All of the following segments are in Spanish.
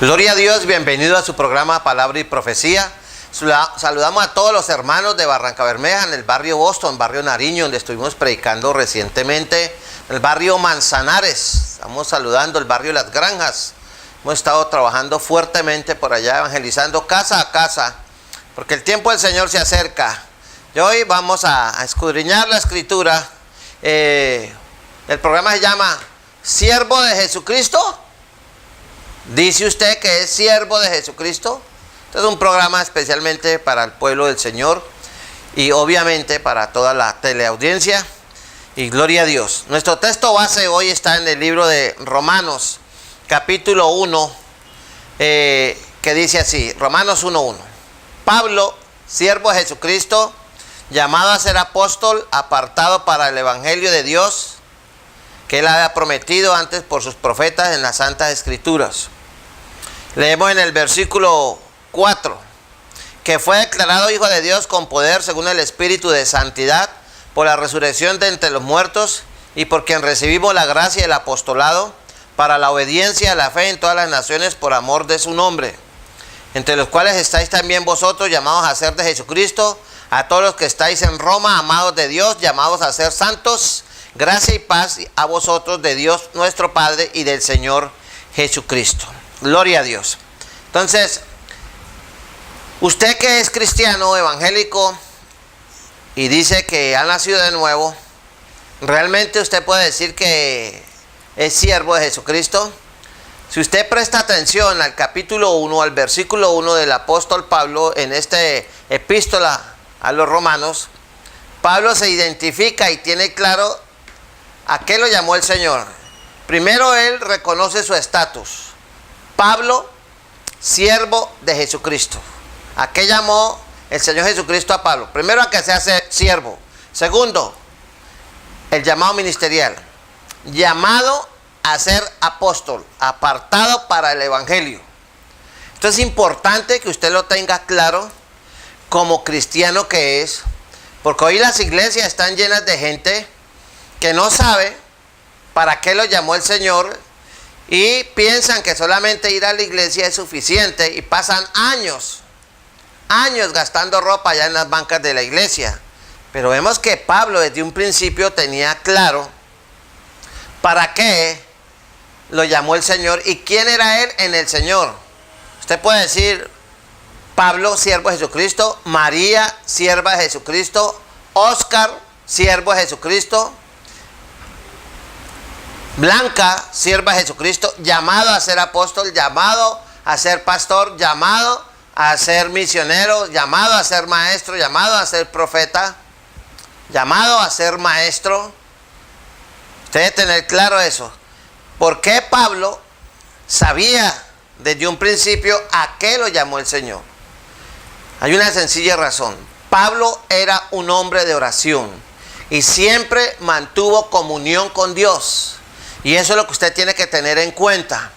Gloria a Dios, bienvenido a su programa Palabra y Profecía. Saludamos a todos los hermanos de Barranca Bermeja, en el barrio Boston, barrio Nariño, donde estuvimos predicando recientemente, el barrio Manzanares. Estamos saludando el barrio Las Granjas. Hemos estado trabajando fuertemente por allá, evangelizando casa a casa, porque el tiempo del Señor se acerca. Y hoy vamos a escudriñar la Escritura. El programa se llama ¿Siervo de Jesucristo? ¿Dice usted que es siervo de Jesucristo? Este es un programa especialmente para el pueblo del Señor y obviamente para toda la teleaudiencia. Y gloria a Dios. Nuestro texto base hoy está en el libro de Romanos, capítulo 1, que dice así, Romanos 1:1. Pablo, siervo de Jesucristo, llamado a ser apóstol, apartado para el evangelio de Dios, que él había prometido antes por sus profetas en las Santas Escrituras. Leemos en el versículo 4, que fue declarado Hijo de Dios con poder según el Espíritu de Santidad, por la resurrección de entre los muertos, y por quien recibimos la gracia y el apostolado, para la obediencia a la fe en todas las naciones por amor de su nombre, entre los cuales estáis también vosotros, llamados a ser de Jesucristo, a todos los que estáis en Roma, amados de Dios, llamados a ser santos. Gracia y paz a vosotros de Dios nuestro Padre y del Señor Jesucristo. Gloria a Dios. Entonces, usted que es cristiano, evangélico, y dice que ha nacido de nuevo, ¿realmente usted puede decir que es siervo de Jesucristo? Si usted presta atención al capítulo 1, al versículo 1 del apóstol Pablo, en esta epístola a los romanos, Pablo se identifica y tiene claro ¿a qué lo llamó el Señor? Primero él reconoce su estatus. Pablo, siervo de Jesucristo. ¿A qué llamó el Señor Jesucristo a Pablo? Primero, a que se hace siervo. Segundo, el llamado ministerial. Llamado a ser apóstol, apartado para el evangelio. Esto es importante que usted lo tenga claro como cristiano que es, porque hoy las iglesias están llenas de gente que no sabe para qué lo llamó el Señor y piensan que solamente ir a la iglesia es suficiente y pasan años gastando ropa allá en las bancas de la iglesia. Pero vemos que Pablo desde un principio tenía claro para qué lo llamó el Señor y quién era él en el Señor. Usted puede decir Pablo, siervo de Jesucristo; María, sierva de Jesucristo; Oscar, siervo de Jesucristo; Blanca, sierva de Jesucristo, llamado a ser apóstol, llamado a ser pastor, llamado a ser misionero, llamado a ser maestro, llamado a ser profeta, llamado a ser maestro. Usted debe tener claro eso. ¿Por qué Pablo sabía desde un principio a qué lo llamó el Señor? Hay una sencilla razón. Pablo era un hombre de oración y siempre mantuvo comunión con Dios. Y eso es lo que usted tiene que tener en cuenta,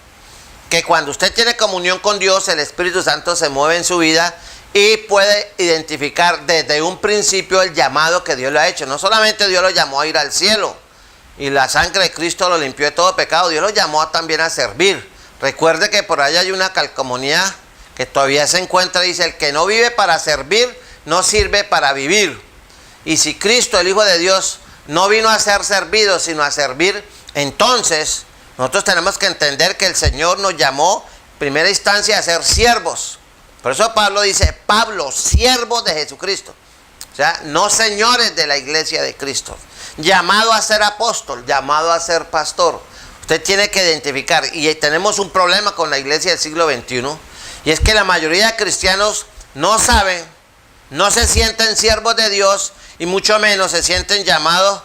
que cuando usted tiene comunión con Dios, el Espíritu Santo se mueve en su vida y puede identificar desde un principio el llamado que Dios le ha hecho. No solamente Dios lo llamó a ir al cielo y la sangre de Cristo lo limpió de todo pecado, Dios lo llamó también a servir. Recuerde que por allá hay una calcomanía que todavía se encuentra, dice: el que no vive para servir, no sirve para vivir. Y si Cristo, el Hijo de Dios, no vino a ser servido, sino a servir, entonces nosotros tenemos que entender que el Señor nos llamó en primera instancia a ser siervos. Por eso Pablo dice: Pablo, siervo de Jesucristo. O sea, no señores de la iglesia de Cristo. Llamado a ser apóstol, llamado a ser pastor. Usted tiene que identificar, y tenemos un problema con la iglesia del siglo XXI, y es que la mayoría de cristianos no saben, no se sienten siervos de Dios, y mucho menos se sienten llamados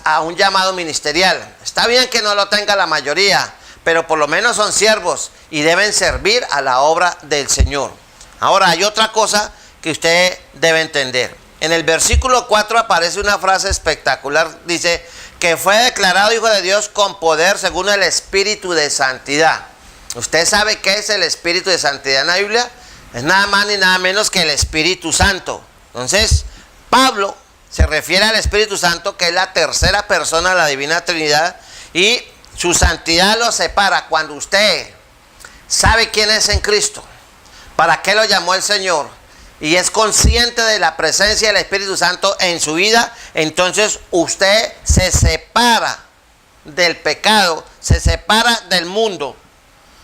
a un llamado ministerial. Está bien que no lo tenga la mayoría, pero por lo menos son siervos y deben servir a la obra del Señor. Ahora hay otra cosa que usted debe entender. En el versículo 4 aparece una frase espectacular. Dice que fue declarado Hijo de Dios con poder según el Espíritu de Santidad. ¿Usted sabe qué es el Espíritu de Santidad en la Biblia? Es nada más ni nada menos que el Espíritu Santo. Entonces, Pablo se refiere al Espíritu Santo, que es la tercera persona de la Divina Trinidad, y su santidad lo separa. Cuando usted sabe quién es en Cristo, para qué lo llamó el Señor, y es consciente de la presencia del Espíritu Santo en su vida, entonces usted se separa del pecado, se separa del mundo,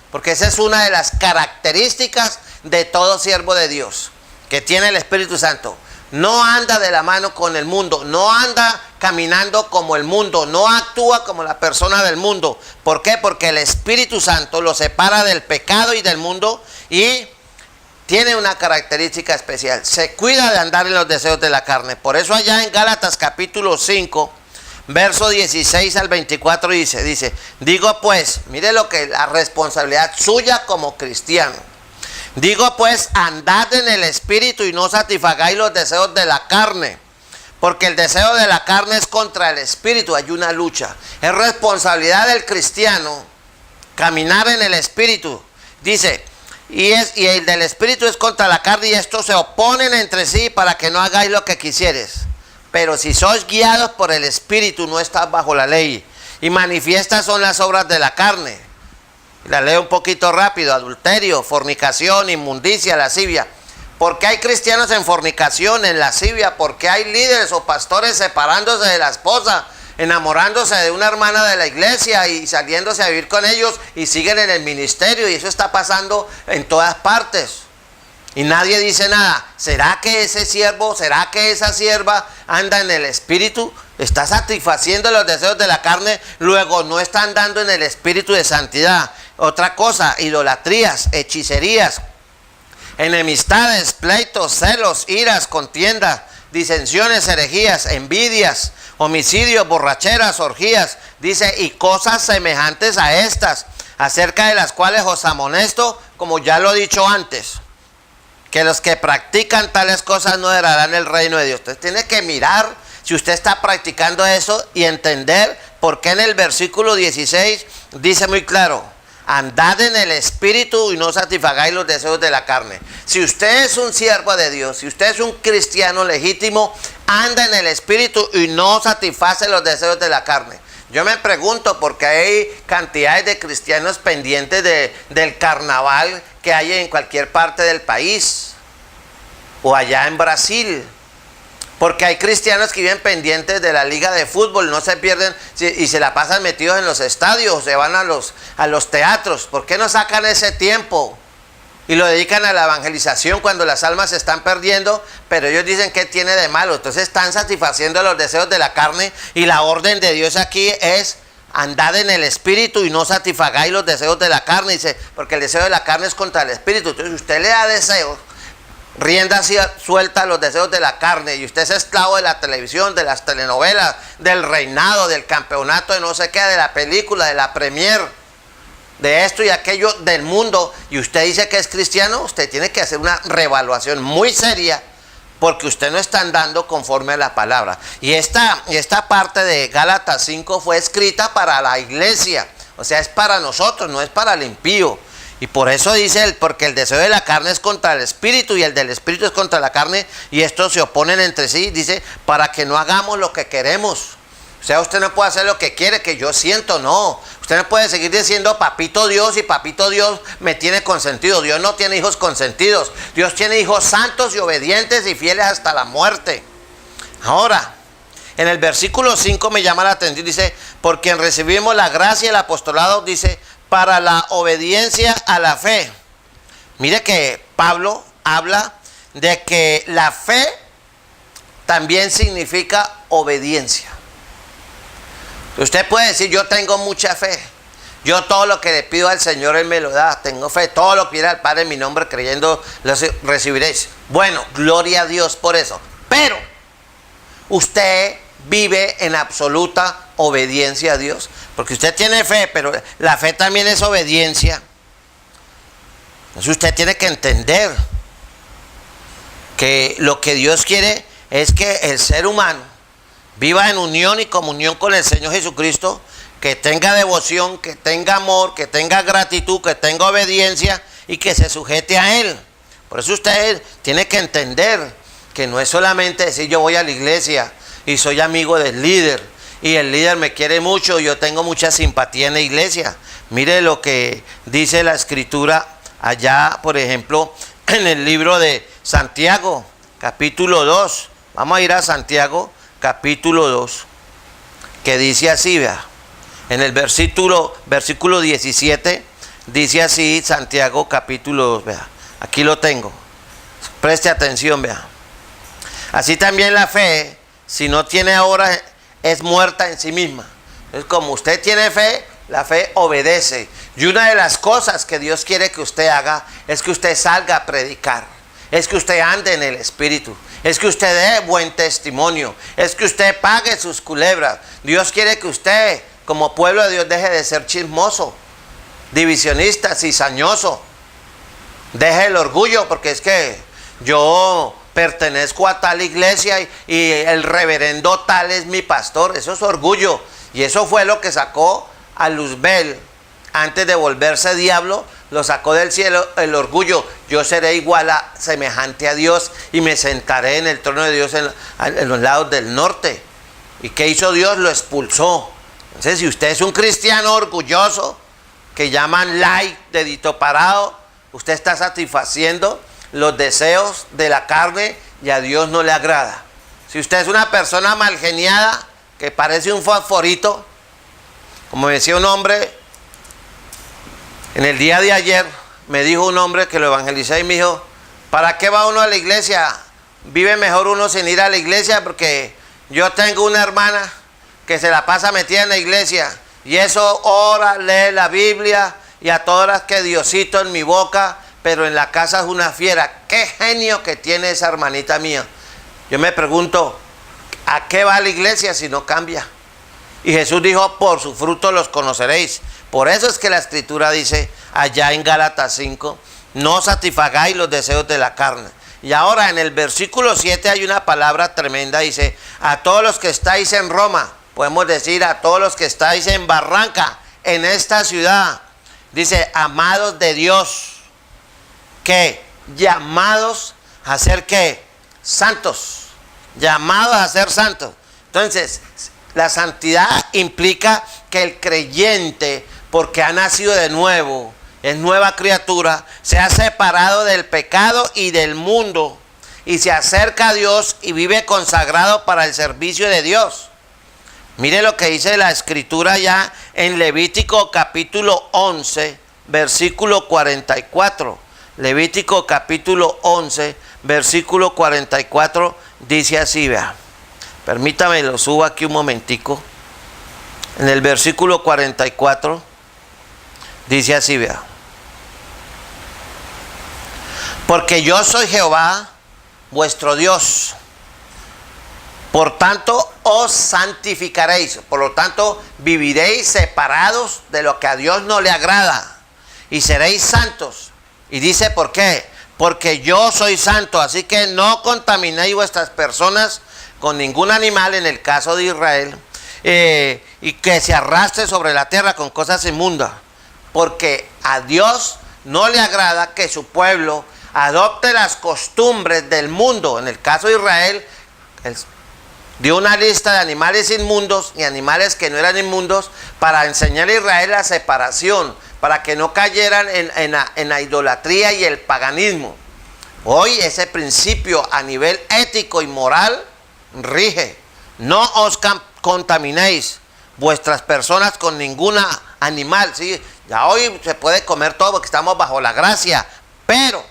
porque esa es una de las características de todo siervo de Dios, que tiene el Espíritu Santo. No anda de la mano con el mundo, no anda caminando como el mundo, no actúa como la persona del mundo. ¿Por qué? Porque el Espíritu Santo lo separa del pecado y del mundo y tiene una característica especial. Se cuida de andar en los deseos de la carne. Por eso allá en Gálatas capítulo 5, verso 16 al 24 dice, digo pues, mire lo que la responsabilidad suya como cristiano. Digo pues, andad en el Espíritu y no satisfagáis los deseos de la carne, porque el deseo de la carne es contra el Espíritu, hay una lucha. Es responsabilidad del cristiano caminar en el Espíritu. Dice, y el del Espíritu es contra la carne, y estos se oponen entre sí para que no hagáis lo que quisieres. Pero si sois guiados por el Espíritu, no estás bajo la ley. Y manifiestas son las obras de la carne. La leo un poquito rápido: adulterio, fornicación, inmundicia, lascivia. ¿Por qué hay cristianos en fornicación, en lascivia? ¿Por qué hay líderes o pastores separándose de la esposa, enamorándose de una hermana de la iglesia y saliéndose a vivir con ellos y siguen en el ministerio? Y eso está pasando en todas partes. Y nadie dice nada. ¿Será que ese siervo, será que esa sierva anda en el Espíritu? Está satisfaciendo los deseos de la carne, luego no está andando en el Espíritu de santidad. Otra cosa, idolatrías, hechicerías, enemistades, pleitos, celos, iras, contiendas, disensiones, herejías, envidias, homicidios, borracheras, orgías. Dice, y cosas semejantes a estas, acerca de las cuales os amonesto, como ya lo he dicho antes, que los que practican tales cosas no heredarán el reino de Dios. Entonces tiene que mirar si usted está practicando eso y entender por qué en el versículo 16 dice muy claro: andad en el Espíritu y no satisfagáis los deseos de la carne. Si usted es un siervo de Dios, si usted es un cristiano legítimo, anda en el Espíritu y no satisface los deseos de la carne. Yo me pregunto por qué hay cantidades de cristianos pendientes del carnaval que hay en cualquier parte del país o allá en Brasil. Porque hay cristianos que viven pendientes de la liga de fútbol, no se pierden y se la pasan metidos en los estadios, se van a los teatros. ¿Por qué no sacan ese tiempo y lo dedican a la evangelización cuando las almas se están perdiendo? Pero ellos dicen, ¿qué tiene de malo? Entonces están satisfaciendo los deseos de la carne, y la orden de Dios aquí es: andad en el Espíritu y no satisfagáis los deseos de la carne. Dice, porque el deseo de la carne es contra el Espíritu. Entonces usted le da deseos, rienda así suelta los deseos de la carne, y usted es esclavo de la televisión, de las telenovelas, del reinado, del campeonato de no sé qué, de la película, de la premier, de esto y aquello del mundo, y usted dice que es cristiano. Usted tiene que hacer una reevaluación muy seria, porque usted no está andando conforme a la palabra. Y esta parte de Gálatas 5 fue escrita para la iglesia, o sea, es para nosotros, no es para el impío. Y por eso dice él, porque el deseo de la carne es contra el Espíritu y el del Espíritu es contra la carne, y estos se oponen entre sí. Dice, para que no hagamos lo que queremos. O sea, usted no puede hacer lo que quiere, que yo siento, no. Usted no puede seguir diciendo papito Dios, y papito Dios me tiene consentido. Dios no tiene hijos consentidos. Dios tiene hijos santos y obedientes y fieles hasta la muerte. Ahora, en el versículo 5 me llama la atención, dice, por quien recibimos la gracia y el apostolado, dice, para la obediencia a la fe. Mire que Pablo habla de que la fe también significa obediencia. Usted puede decir, yo tengo mucha fe, yo todo lo que le pido al Señor Él me lo da, tengo fe, todo lo que pida al Padre en mi nombre creyendo lo recibiréis. Bueno, gloria a Dios por eso, pero usted vive en absoluta obediencia a Dios, porque usted tiene fe, pero la fe también es obediencia. Entonces usted tiene que entender que lo que Dios quiere es que el ser humano viva en unión y comunión con el Señor Jesucristo, que tenga devoción, que tenga amor, que tenga gratitud, que tenga obediencia y que se sujete a Él. Por eso usted tiene que entender que no es solamente decir yo voy a la iglesia y soy amigo del líder y el líder me quiere mucho, yo tengo mucha simpatía en la iglesia. Mire lo que dice la escritura allá, por ejemplo, en el libro de Santiago, capítulo 2. Vamos a ir a Santiago, capítulo 2, que dice así, vea. En el versículo 17, dice así, Santiago, capítulo 2, vea. Aquí lo tengo. Preste atención, vea. Así también la fe, si no tiene obras, es muerta en sí misma. Entonces, como usted tiene fe, la fe obedece. Y una de las cosas que Dios quiere que usted haga es que usted salga a predicar. Es que usted ande en el Espíritu. Es que usted dé buen testimonio. Es que usted pague sus culebras. Dios quiere que usted, como pueblo de Dios, deje de ser chismoso, divisionista, cizañoso. Deje el orgullo, porque es que yo pertenezco a tal iglesia y el reverendo tal es mi pastor. Eso es orgullo. Y eso fue lo que sacó a Luzbel antes de volverse diablo. Lo sacó del cielo el orgullo. Yo seré igual a semejante a Dios y me sentaré en el trono de Dios en los lados del norte. ¿Y qué hizo Dios? Lo expulsó. Entonces, si usted es un cristiano orgulloso, que llaman light, dedito parado, usted está satisfaciendo los deseos de la carne y a Dios no le agrada. Si usted es una persona malgeniada, que parece un fosforito, como decía un hombre, en el día de ayer, me dijo un hombre que lo evangelicé y me dijo, ¿para qué va uno a la iglesia? Vive mejor uno sin ir a la iglesia, porque yo tengo una hermana que se la pasa metida en la iglesia, y eso ora, lee la Biblia, y a todas las que Diosito en mi boca, pero en la casa es una fiera. Qué genio que tiene esa hermanita mía. Yo me pregunto, ¿a qué va la iglesia si no cambia? Y Jesús dijo, por su fruto los conoceréis. Por eso es que la escritura dice allá en Gálatas 5, no satisfagáis los deseos de la carne. Y ahora en el versículo 7 hay una palabra tremenda, dice, a todos los que estáis en Roma, podemos decir a todos los que estáis en Barranca, en esta ciudad, dice, amados de Dios, que llamados a ser ¿qué? Santos, llamados a ser santos. Entonces, la santidad implica que el creyente, porque ha nacido de nuevo, es nueva criatura, se ha separado del pecado y del mundo y se acerca a Dios y vive consagrado para el servicio de Dios. Mire lo que dice la escritura ya en Levítico capítulo 11, versículo 44. Levítico capítulo 11, versículo 44, dice así, vea. Permítame, lo subo aquí un momentico. En el versículo 44, dice así, vea. Porque yo soy Jehová, vuestro Dios. Por tanto, os santificaréis. Por lo tanto, viviréis separados de lo que a Dios no le agrada. Y seréis santos. Y dice, ¿por qué? Porque yo soy santo. Así que no contaminéis vuestras personas con ningún animal, en el caso de Israel, y que se arrastre sobre la tierra con cosas inmundas. Porque a Dios no le agrada que su pueblo adopte las costumbres del mundo. En el caso de Israel, dio una lista de animales inmundos y animales que no eran inmundos para enseñar a Israel la separación, para que no cayeran en la idolatría y el paganismo. Hoy ese principio a nivel ético y moral rige. No os contaminéis vuestras personas con ningún animal. ¿Sí? Ya hoy se puede comer todo porque estamos bajo la gracia, pero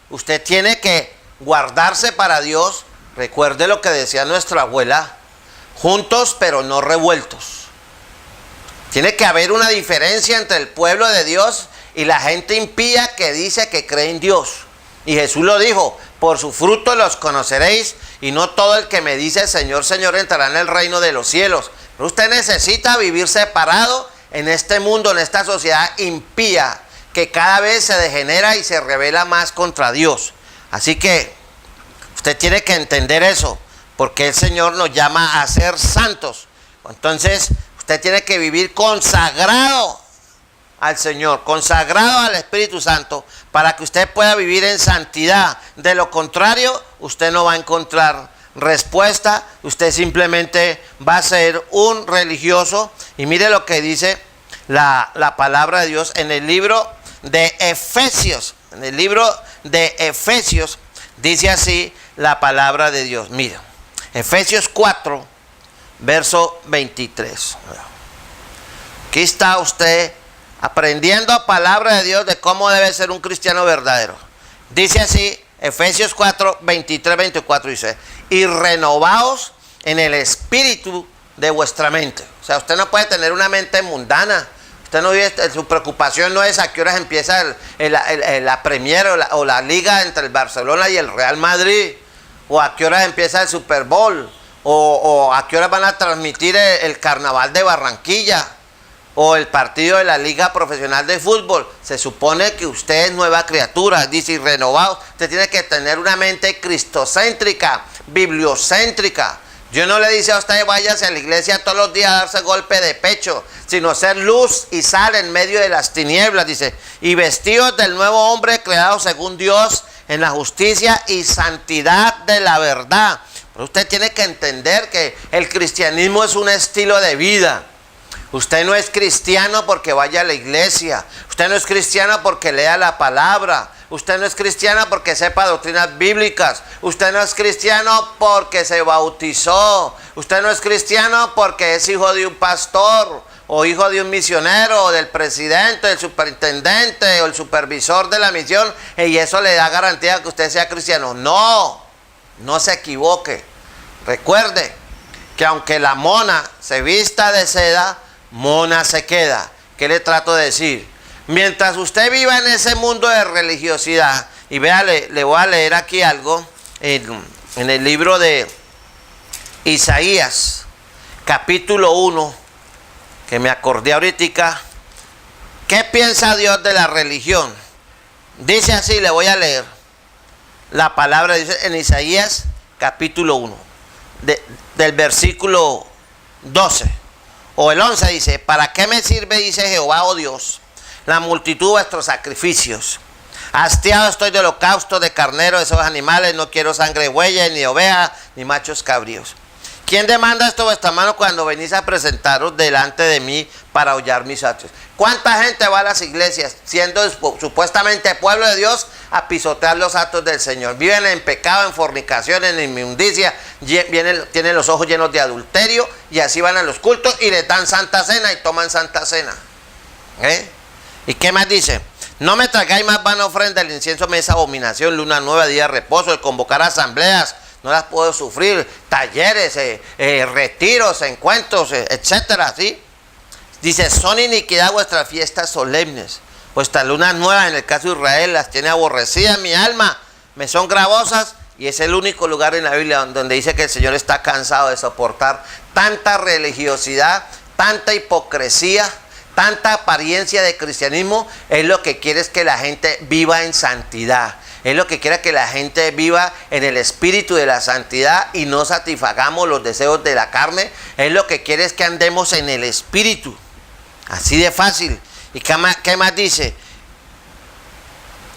usted tiene que guardarse para Dios. Recuerde lo que decía nuestra abuela, juntos pero no revueltos. Tiene que haber una diferencia entre el pueblo de Dios y la gente impía que dice que cree en Dios. Y Jesús lo dijo, por su fruto los conoceréis, y no todo el que me dice Señor, Señor entrará en el reino de los cielos. Pero usted necesita vivir separado en este mundo, en esta sociedad impía, que cada vez se degenera y se rebela más contra Dios. Así que usted tiene que entender eso, porque el Señor nos llama a ser santos. Entonces, usted tiene que vivir consagrado al Señor, consagrado al Espíritu Santo, para que usted pueda vivir en santidad. De lo contrario, usted no va a encontrar respuesta, usted simplemente va a ser un religioso. Y mire lo que dice la palabra de Dios en el libro de Efesios. En el libro de Efesios dice así la palabra de Dios. Mira, Efesios 4, verso 23. Aquí está usted aprendiendo palabra de Dios de cómo debe ser un cristiano verdadero. Dice así, Efesios 4, 23, 24 dice: y renovaos en el espíritu de vuestra mente. O sea, usted no puede tener una mente mundana. Usted no vive, su preocupación no es a qué horas empieza la Premier o la liga entre el Barcelona y el Real Madrid, o a qué horas empieza el Super Bowl, o a qué horas van a transmitir el Carnaval de Barranquilla, o el partido de la Liga Profesional de Fútbol. Se supone que usted es nueva criatura, dice, y renovado. Usted tiene que tener una mente cristocéntrica, bibliocéntrica. Yo no le dice a usted váyase a la iglesia todos los días a darse golpe de pecho, sino ser luz y sal en medio de las tinieblas, dice, y vestidos del nuevo hombre creado según Dios en la justicia y santidad de la verdad. Pero usted tiene que entender que el cristianismo es un estilo de vida. Usted no es cristiano porque vaya a la iglesia. Usted no es cristiano porque lea la palabra. Usted no es cristiano porque sepa doctrinas bíblicas. Usted no es cristiano porque se bautizó. Usted no es cristiano porque es hijo de un pastor, o hijo de un misionero, o del presidente, del superintendente, o el supervisor de la misión, y eso le da garantía que usted sea cristiano. No, no se equivoque. Recuerde que aunque la mona se vista de seda, mona se queda. ¿Qué le trato de decir? Mientras usted viva en ese mundo de religiosidad, y véale, le voy a leer aquí algo en el libro de Isaías, capítulo 1, que me acordé ahorita. ¿Qué piensa Dios de la religión? Dice así, le voy a leer la palabra, dice en Isaías, capítulo 1, del versículo 12, o el 11 dice: ¿para qué me sirve, dice Jehová, oh Dios, la multitud de vuestros sacrificios? Hastiado estoy de holocausto, de carnero, de esos animales. No quiero sangre de bueyes, ni de ovejas, ni machos cabríos. ¿Quién demanda esto vuestra mano cuando venís a presentaros delante de mí para hollar mis actos? ¿Cuánta gente va a las iglesias, siendo supuestamente pueblo de Dios, a pisotear los actos del Señor? Viven en pecado, en fornicación, en inmundicia, tienen los ojos llenos de adulterio, y así van a los cultos y les dan santa cena y toman santa cena. ¿Y qué más dice? No me traigáis más vana ofrenda, el incienso me es abominación, luna nueva, día de reposo, el convocar asambleas, no las puedo sufrir, talleres, retiros, encuentros, etcétera, ¿sí? Dice, son iniquidad vuestras fiestas solemnes, vuestras lunas nuevas, en el caso de Israel, las tiene aborrecidas mi alma, me son gravosas, y es el único lugar en la Biblia donde dice que el Señor está cansado de soportar tanta religiosidad, tanta hipocresía, tanta apariencia de cristianismo. Él lo que quiere es que la gente viva en santidad. Él lo que quiere es que la gente viva en el espíritu de la santidad y no satisfagamos los deseos de la carne. Él lo que quiere es que andemos en el espíritu. Así de fácil. ¿Y qué más dice?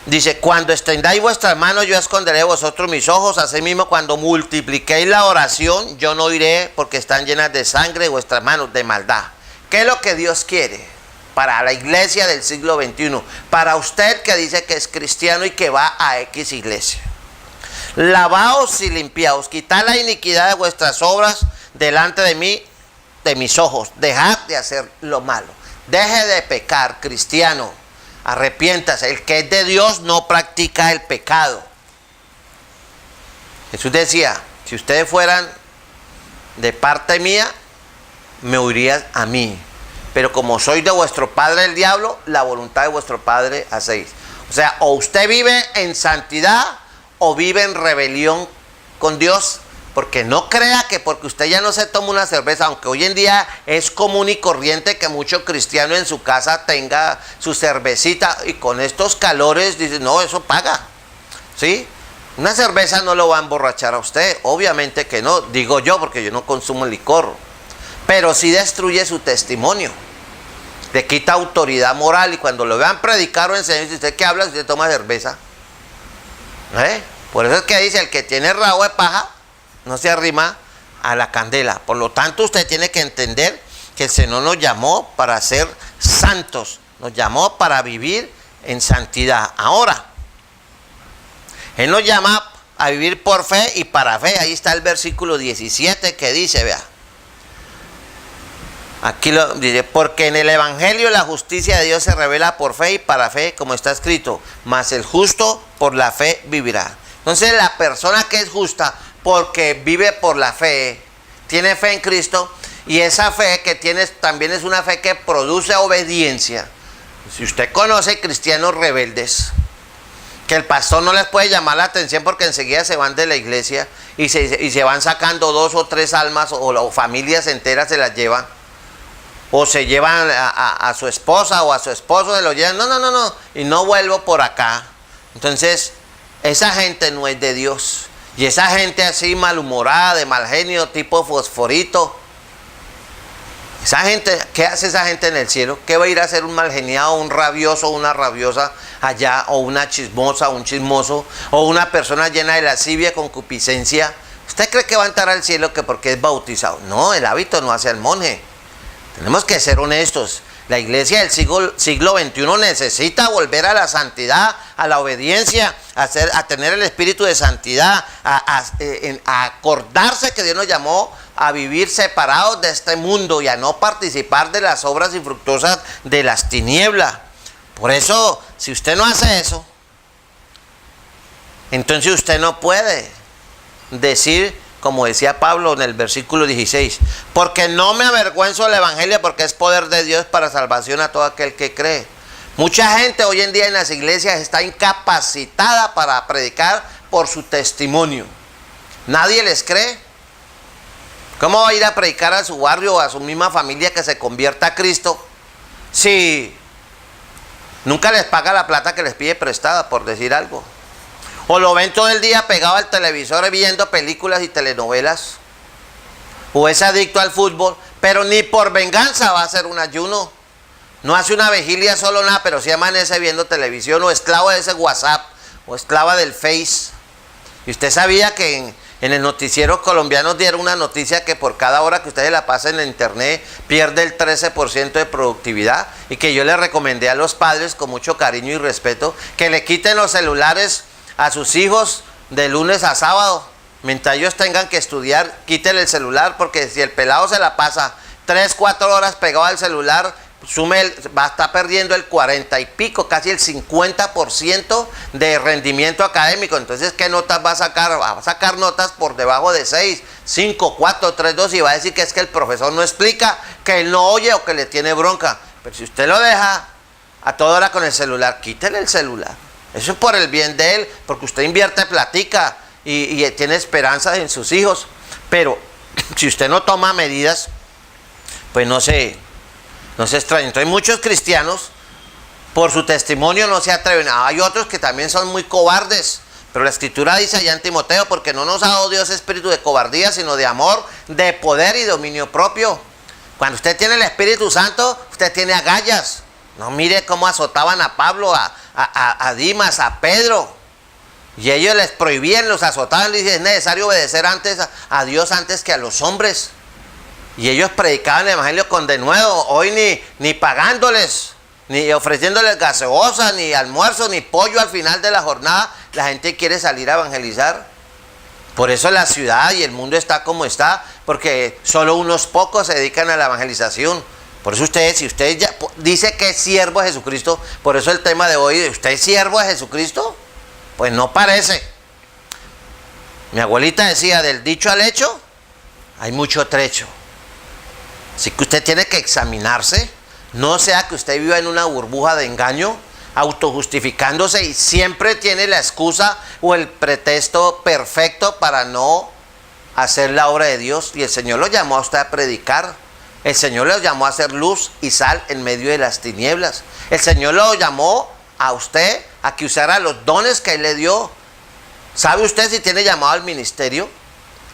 Dice, cuando extendáis vuestras manos, yo esconderé de vosotros mis ojos. Asimismo, cuando multipliquéis la oración, yo no iré, porque están llenas de sangre vuestras manos de maldad. ¿Qué es lo que Dios quiere para la iglesia del siglo XXI? Para usted que dice que es cristiano y que va a X iglesia. Lavaos y limpiaos, quitad la iniquidad de vuestras obras delante de mí, de mis ojos. Dejad de hacer lo malo. Deje de pecar, cristiano. Arrepiéntase. El que es de Dios no practica el pecado. Jesús decía, si ustedes fueran de parte mía, me oirías a mí, pero como soy de vuestro padre el diablo, la voluntad de vuestro padre hacéis. O sea, o usted vive en santidad o vive en rebelión con Dios, porque no crea que porque usted ya no se toma una cerveza, aunque hoy en día es común y corriente que mucho cristiano en su casa tenga su cervecita, y con estos calores dice, no, eso paga, ¿sí? Una cerveza no lo va a emborrachar a usted, obviamente que no, digo yo, porque yo no consumo licor. Pero sí destruye su testimonio, le quita autoridad moral, y cuando lo vean predicar o enseñar, si usted que habla, si usted toma cerveza. Por eso es que dice, el que tiene rabo de paja, no se arrima a la candela. Por lo tanto, usted tiene que entender que el Señor nos llamó para ser santos, nos llamó para vivir en santidad. Ahora, Él nos llama a vivir por fe y para fe. Ahí está el versículo 17 que dice, vea. Aquí lo dice, porque en el Evangelio la justicia de Dios se revela por fe y para fe, como está escrito, mas el justo por la fe vivirá. Entonces la persona que es justa porque vive por la fe, tiene fe en Cristo, y esa fe que tiene también es una fe que produce obediencia. Si usted conoce cristianos rebeldes, que el pastor no les puede llamar la atención porque enseguida se van de la iglesia y se van sacando 2 o 3 almas o familias enteras se las llevan, o se llevan a su esposa o a su esposo, se lo llevan, no, y no vuelvo por acá. Entonces, esa gente no es de Dios. Y esa gente así malhumorada, de mal genio, tipo fosforito, esa gente, ¿qué hace esa gente en el cielo? ¿Qué va a ir a hacer un malgeniado, un rabioso, una rabiosa allá, o una chismosa, un chismoso, o una persona llena de lascivia, concupiscencia? ¿Usted cree que va a entrar al cielo que porque es bautizado? No, el hábito no hace al monje. Tenemos que ser honestos. La iglesia del siglo XXI necesita volver a la santidad, a la obediencia, a tener el espíritu de santidad, a acordarse que Dios nos llamó a vivir separados de este mundo y a no participar de las obras infructuosas de las tinieblas. Por eso, si usted no hace eso, entonces usted no puede decir, como decía Pablo en el versículo 16, porque no me avergüenzo del evangelio, porque es poder de Dios para salvación a todo aquel que cree. Mucha gente hoy en día en las iglesias está incapacitada para predicar por su testimonio. Nadie les cree. ¿Cómo va a ir a predicar a su barrio o a su misma familia que se convierta a Cristo si nunca les paga la plata que les pide prestada, por decir algo? O lo ven todo el día pegado al televisor viendo películas y telenovelas. O es adicto al fútbol, pero ni por venganza va a hacer un ayuno. No hace una vigilia solo nada, pero sí amanece viendo televisión, o esclavo de ese WhatsApp, o esclava del Face. Y usted sabía que en el noticiero colombiano dieron una noticia que por cada hora que usted la pasa en la internet pierde el 13% de productividad, y que yo le recomendé a los padres con mucho cariño y respeto que le quiten los celulares a sus hijos de lunes a sábado. Mientras ellos tengan que estudiar, quítele el celular, porque si el pelado se la pasa 3, 4 horas pegado al celular, va a estar perdiendo el 40 y pico, casi el 50% de rendimiento académico. Entonces, ¿qué notas va a sacar? Va a sacar notas por debajo de 6, 5, 4, 3, 2, y va a decir que es que el profesor no explica, que él no oye o que le tiene bronca. Pero si usted lo deja a toda hora con el celular, quítele el celular. Eso es por el bien de él, porque usted invierte platica y tiene esperanza en sus hijos. Pero si usted no toma medidas, pues no se extraña. Entonces muchos cristianos, por su testimonio, no se atreven. Hay otros que también son muy cobardes, pero la Escritura dice allá en Timoteo, porque no nos ha dado Dios espíritu de cobardía, sino de amor, de poder y dominio propio. Cuando usted tiene el Espíritu Santo, usted tiene agallas. No mire cómo azotaban a Pablo, a Dimas, a Pedro. Y ellos les prohibían, los azotaban, les dicen, es necesario obedecer a Dios antes que a los hombres. Y ellos predicaban el evangelio con denuedo. Hoy ni pagándoles, ni ofreciéndoles gaseosa, ni almuerzo, ni pollo al final de la jornada, la gente quiere salir a evangelizar. Por eso la ciudad y el mundo está como está, porque solo unos pocos se dedican a la evangelización. Por eso si usted ya dice que es siervo de Jesucristo, por eso el tema de hoy, ¿usted es siervo de Jesucristo? Pues no parece. Mi abuelita decía, del dicho al hecho, hay mucho trecho. Así que usted tiene que examinarse, no sea que usted viva en una burbuja de engaño, autojustificándose, y siempre tiene la excusa o el pretexto perfecto para no hacer la obra de Dios. Y el Señor lo llamó a usted a predicar. El Señor lo llamó a ser luz y sal en medio de las tinieblas. El Señor lo llamó a usted a que usara los dones que Él le dio. ¿Sabe usted si tiene llamado al ministerio?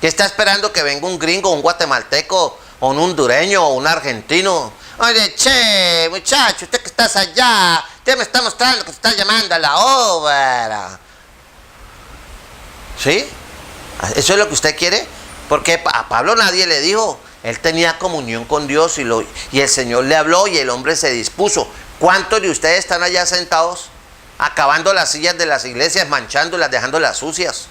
¿Qué está esperando que venga un gringo, un guatemalteco, o un hondureño, o un argentino? Oye, che, muchacho, usted que estás allá, usted me está mostrando que se está llamando a la obra. ¿Sí? ¿Eso es lo que usted quiere? Porque a Pablo nadie le dijo. Él tenía comunión con Dios y el Señor le habló y el hombre se dispuso. ¿Cuántos de ustedes están allá sentados acabando las sillas de las iglesias, manchándolas, dejándolas sucias?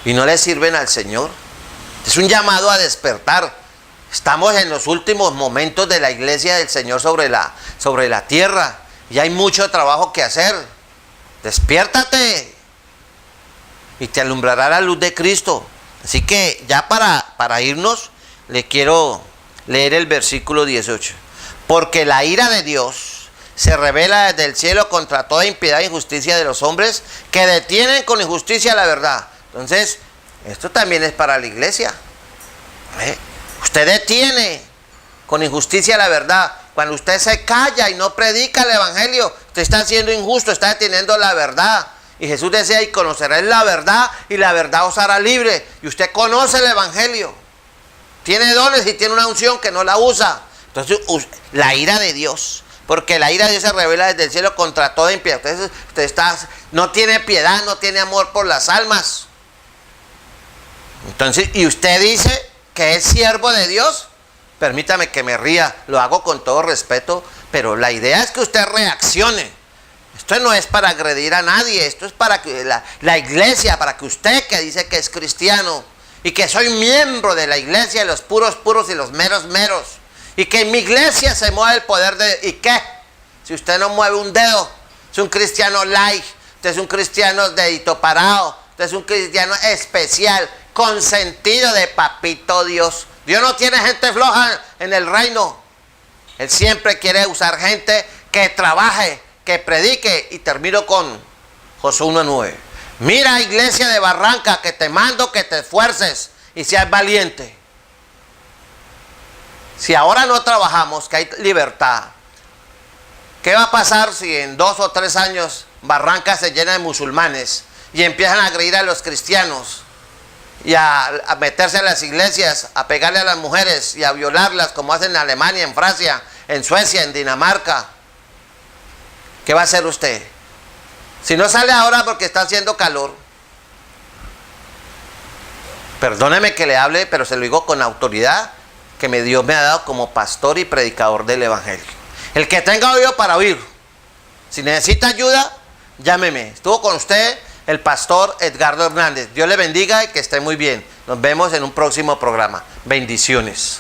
Y no le sirven al Señor. Es un llamado a despertar. Estamos en los últimos momentos de la iglesia del Señor sobre la tierra. Y hay mucho trabajo que hacer. Despiértate. Y te alumbrará la luz de Cristo. Así que ya para irnos, le quiero leer el versículo 18. Porque la ira de Dios se revela desde el cielo contra toda impiedad e injusticia de los hombres que detienen con injusticia la verdad. Entonces, esto también es para la iglesia. Usted detiene con injusticia la verdad. Cuando usted se calla y no predica el evangelio, usted está siendo injusto, está deteniendo la verdad. Y Jesús decía, y conoceréis la verdad, y la verdad os hará libre. Y usted conoce el evangelio. Tiene dones y tiene una unción que no la usa. Entonces, la ira de Dios. Porque la ira de Dios se revela desde el cielo contra toda impiedad. Entonces, no tiene piedad, no tiene amor por las almas. Entonces, y usted dice que es siervo de Dios. Permítame que me ría, lo hago con todo respeto, pero la idea es que usted reaccione. Esto no es para agredir a nadie, esto es para que la iglesia, para que usted que dice que es cristiano y que soy miembro de la iglesia de los puros puros y los meros meros, y que en mi iglesia se mueve el poder de... ¿Y qué? Si usted no mueve un dedo, es un cristiano light, usted es un cristiano dedito parado, usted es un cristiano especial, consentido de papito Dios. Dios no tiene gente floja en el reino. Él siempre quiere usar gente que trabaje, que predique. Y termino con Josué 1:9. Mira, iglesia de Barranca, que te mando que te esfuerces y seas valiente. Si ahora no trabajamos, que hay libertad, ¿qué va a pasar si en 2 o 3 años Barranca se llena de musulmanes y empiezan a agredir a los cristianos y a meterse en las iglesias, a pegarle a las mujeres y a violarlas como hacen en Alemania, en Francia, en Suecia, en Dinamarca? ¿Qué va a hacer usted? Si no sale ahora porque está haciendo calor, perdóneme que le hable, pero se lo digo con autoridad que Dios me ha dado como pastor y predicador del evangelio. El que tenga oído para oír, si necesita ayuda, llámeme. Estuvo con usted el pastor Edgardo Hernández. Dios le bendiga y que esté muy bien. Nos vemos en un próximo programa. Bendiciones.